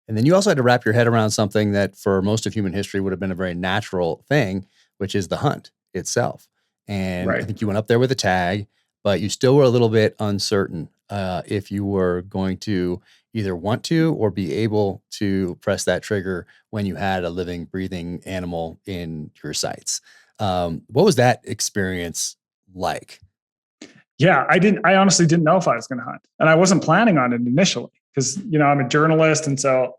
And then you also had to wrap your head around something that for most of human history would have been a very natural thing, which is the hunt itself. And I Right. think you went up there with a tag, but you still were a little bit uncertain if you were going to either want to or be able to press that trigger when you had a living, breathing animal in your sights. What was that experience like? Yeah, I honestly didn't know if I was going to hunt, and I wasn't planning on it initially because I'm a journalist, and so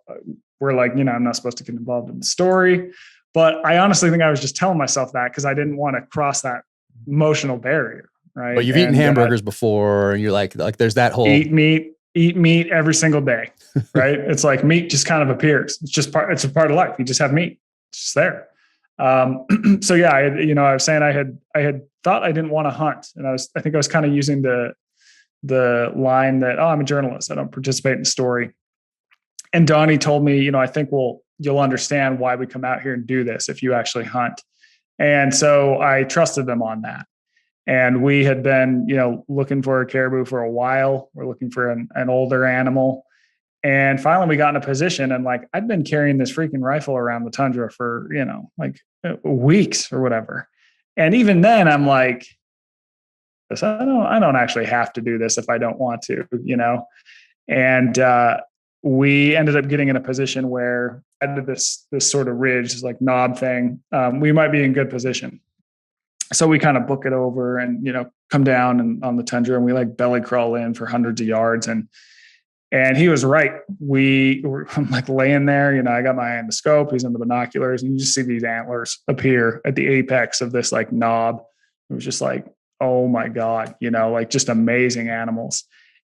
we're like, I'm not supposed to get involved in the story. But I honestly think I was just telling myself that because I didn't want to cross that emotional barrier, But right? you've eaten And hamburgers before, and you're like there's that whole eat meat every single day, right? It's like meat just kind of appears. It's a part of life. You just have meat. It's just there. So yeah, I was saying I had thought I didn't want to hunt, and I think I was kind of using the line that, oh, I'm a journalist, I don't participate in the story. And Donnie told me, I think you'll understand why we come out here and do this if you actually hunt. And so I trusted them on that. And we had been, looking for a caribou for a while. We're looking for an older animal. And finally we got in a position, and like, I'd been carrying this freaking rifle around the tundra for, like weeks or whatever. And even then I'm like, I don't actually have to do this if I don't want to, And we ended up getting in a position where I did this sort of ridge, this like knob thing. We might be in good position. So we kind of book it over and, come down and on the tundra, and we like belly crawl in for hundreds of yards. And he was right. I'm like laying there, I got my eye on the scope, he's in the binoculars, and you just see these antlers appear at the apex of this like knob. It was just like, oh my God, like just amazing animals.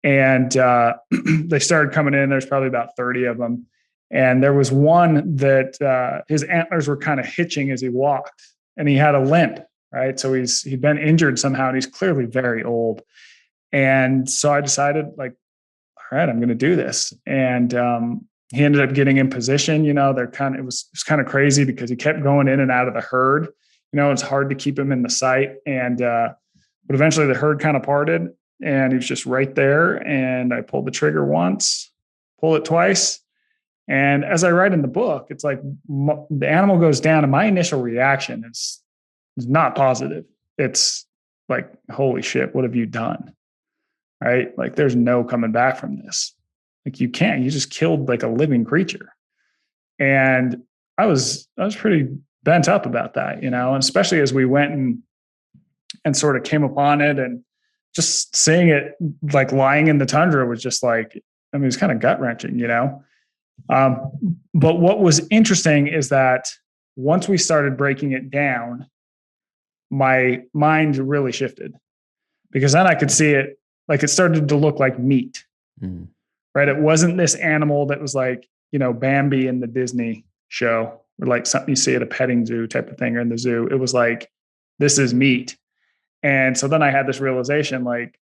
And they started coming in. There's probably about 30 of them. And there was one that his antlers were kind of hitching as he walked, and he had a limp, right? So he'd been injured somehow, and he's clearly very old. And so I decided, like, all right, I'm going to do this. And he ended up getting in position. It was kind of crazy because he kept going in and out of the herd. It's hard to keep him in the sight. And but eventually the herd kind of parted, and he was just right there. And I pulled the trigger once, pull it twice. And as I write in the book, it's like the animal goes down, and my initial reaction is not positive. It's like, holy shit, what have you done? Right? Like, there's no coming back from this. Like, you just killed like a living creature. And I was pretty bent up about that, and especially as we went and sort of came upon it, and just seeing it like lying in the tundra was just like, I mean, it was kind of gut wrenching, But what was interesting is that once we started breaking it down, my mind really shifted, because then I could see it, like, it started to look like meat, right? It wasn't this animal that was like, Bambi in the Disney show, or like something you see at a petting zoo type of thing, or in the zoo. It was like, this is meat. And so then I had this realization, like,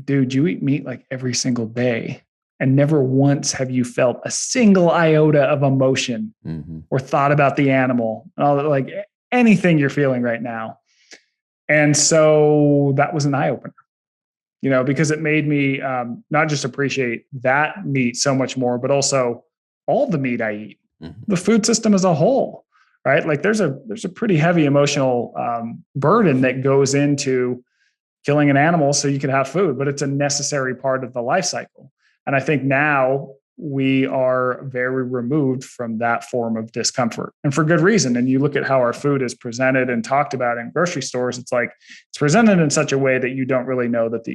dude, you eat meat like every single day, and never once have you felt a single iota of emotion or thought about the animal, like anything you're feeling right now. And so that was an eye opener, because it made me not just appreciate that meat so much more, but also all the meat I eat, the food system as a whole, right? Like, there's a pretty heavy emotional burden that goes into killing an animal so you can have food, but it's a necessary part of the life cycle. And I think now we are very removed from that form of discomfort, and for good reason. And you look at how our food is presented and talked about in grocery stores, it's like, it's presented in such a way that you don't really know that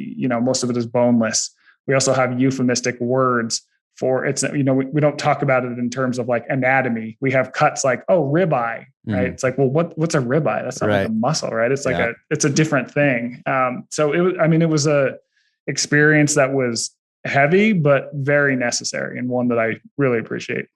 most of it is boneless. We also have euphemistic words for it's, we don't talk about it in terms of like anatomy. We have cuts like, oh, ribeye, right? It's like, well, what's a ribeye? That's not like a muscle, right? It's like it's a different thing. So it was a experience that was heavy, but very necessary, and one that I really appreciate.